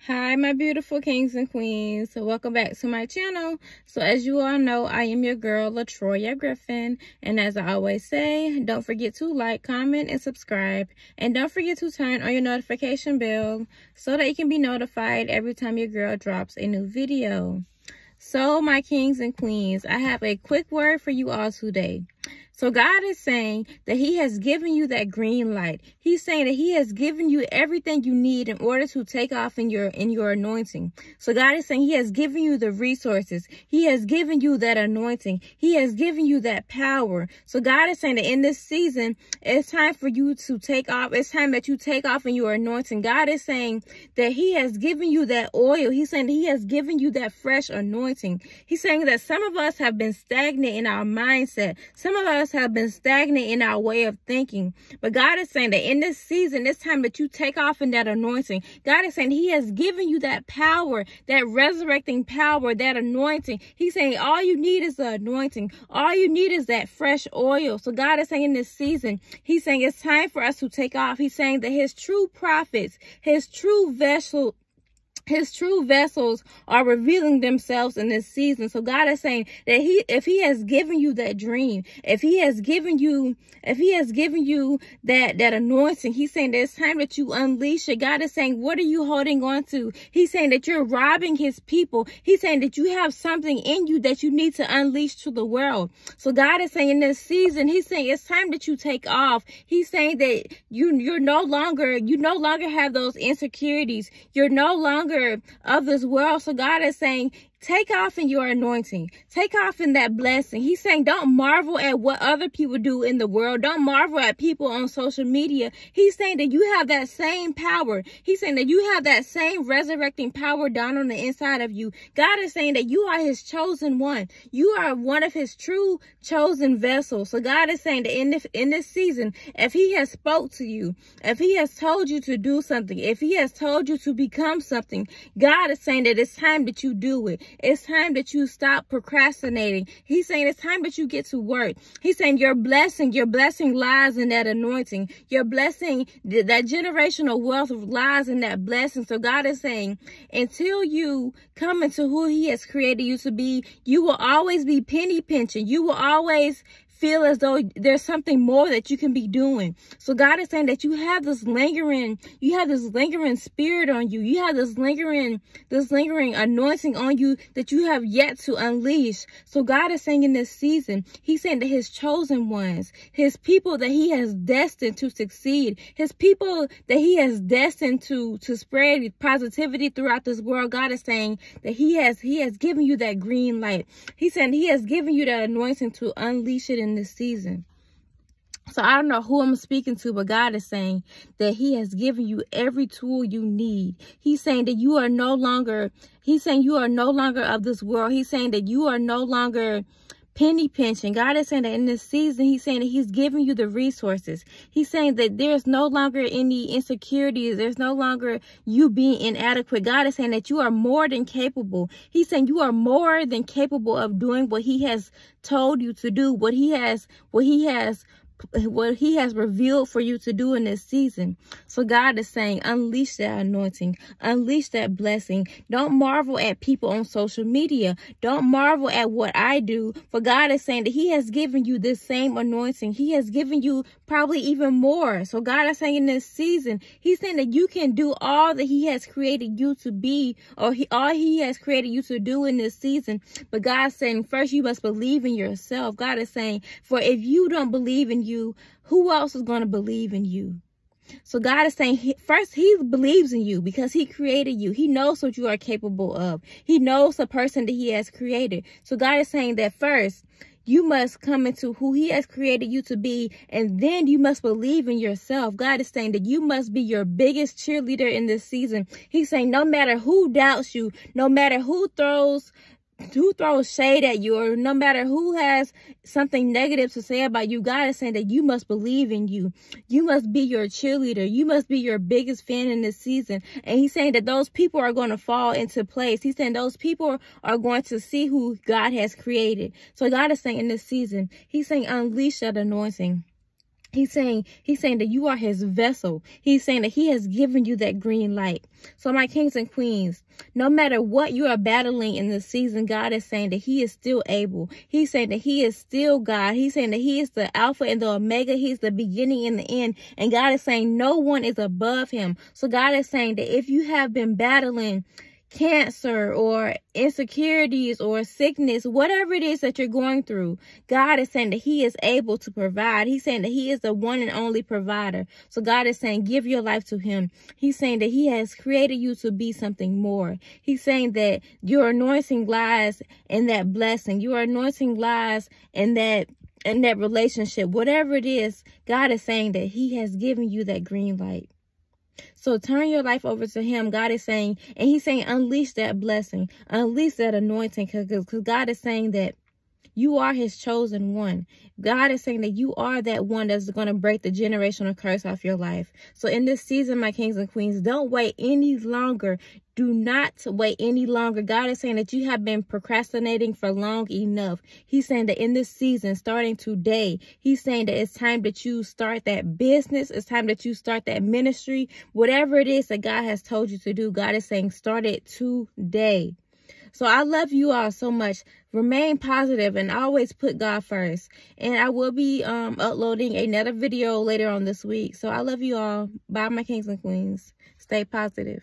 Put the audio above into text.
Hi, my beautiful kings and queens. So welcome back to my channel. So as you all know, I am your girl, LaTroya Griffin. And as I always say, don't forget to like, comment, and subscribe. And don't forget to turn on your notification bell so that you can be notified every time your girl drops a new video. So my kings and queens, I have a quick word for you all today. So God is saying that he has given you that green light. He's saying that he has given you everything you need in order to take off in your anointing. So God is saying he has given you the resources. He has given you that anointing. He has given you that power. So God is saying that in this season, it's time for you to take off. It's time that you take off in your anointing. God is saying that he has given you that oil. He's saying that he has given you that fresh anointing. He's saying that some of us have been stagnant in our mindset. Some of us have been stagnant in our way of thinking. But God is saying that in this season, it's time that you take off in that anointing. God is saying he has given you that power, that resurrecting power, that anointing. He's saying all you need is the anointing. All you need is that fresh oil. So God is saying in this season, he's saying it's time for us to take off. He's saying that his true prophets, his true vessels are revealing themselves in this season. So God is saying that if he has given you that dream, if he has given you that anointing, he's saying that it's time that you unleash it. God is saying, what are you holding on to? He's saying that you're robbing his people. He's saying that you have something in you that you need to unleash to the world. So God is saying in this season, he's saying it's time that you take off. He's saying that you no longer have those insecurities. You're no longer of this world. So God is saying, take off in your anointing. Take off in that blessing. He's saying, don't marvel at what other people do in the world. Don't marvel at people on social media. He's saying that you have that same power. He's saying that you have that same resurrecting power down on the inside of you. God is saying that you are his chosen one. You are one of his true chosen vessels. So God is saying that in this season, if he has spoke to you, if he has told you to do something, if he has told you to become something, God is saying that it's time that you do it. It's time that you stop procrastinating. He's saying it's time that you get to work. He's saying your blessing lies in that anointing. Your blessing, that generational wealth lies in that blessing. So God is saying, until you come into who he has created you to be, you will always be penny pinching. You will always feel as though there's something more that you can be doing. So God is saying that you have this lingering spirit on you. You have this lingering anointing on you that you have yet to unleash. So God is saying in this season, he's saying that his chosen ones, his people that he has destined to succeed, his people that he has destined to spread positivity throughout this world, God is saying that he has given you that green light. He's saying he has given you that anointing to unleash it in this season. So I don't know who I'm speaking to, but God is saying that he has given you every tool you need. He's saying that you are no longer of this world. He's saying that you are no longer penny pinching. God is saying that in this season, he's saying that he's giving you the resources. He's saying that there's no longer any insecurities. There's no longer you being inadequate. God is saying that you are more than capable. He's saying you are more than capable of doing what he has told you to do, what he has revealed for you to do in this season. So God is saying, unleash that anointing, unleash that blessing. Don't marvel at people on social media. Don't marvel at what I do. For God is saying that he has given you this same anointing. He has given you probably even more. So God is saying in this season, he's saying that you can do all that he has created you to be, or all he has created you to do in this season. But God is saying, first you must believe in yourself. God is saying, for if you don't believe in you, who else is going to believe in you? So God is saying, first, he believes in you because he created you. He knows what you are capable of. He knows the person that he has created. So God is saying that first, you must come into who he has created you to be, and then you must believe in yourself. God is saying that you must be your biggest cheerleader in this season. He's saying no matter who doubts you, no matter who throws shade at you, or no matter who has something negative to say about you, God is saying that you must believe in you. You must be your cheerleader. You must be your biggest fan in this season. And he's saying that those people are going to fall into place. He's saying those people are going to see who God has created. So God is saying in this season, he's saying unleash that anointing. He's saying that you are his vessel. He's saying that he has given you that green light. So my kings and queens, no matter what you are battling in this season, God is saying that he is still able. He's saying that he is still God. He's saying that he is the Alpha and the Omega. He's the beginning and the end. And God is saying no one is above him. So God is saying that if you have been battling cancer or insecurities or sickness, whatever it is that you're going through, God is saying that he is able to provide. He's saying that he is the one and only provider. So God is saying, give your life to him. He's saying that he has created you to be something more. He's saying that your anointing lies in that blessing. Your anointing lies in that relationship. Whatever it is, God is saying that he has given you that green light. So turn your life over to him. God is saying, and he's saying, unleash that blessing, unleash that anointing, because God is saying that you are his chosen one. God is saying that you are that one that's going to break the generational curse off your life. So in this season, my kings and queens, don't wait any longer. Do not wait any longer. God is saying that you have been procrastinating for long enough. He's saying that in this season, starting today, he's saying that it's time that you start that business. It's time that you start that ministry. Whatever it is that God has told you to do, God is saying start it today. So I love you all so much. Remain positive and always put God first. And I will be uploading another video later on this week. So I love you all. Bye, my kings and queens. Stay positive.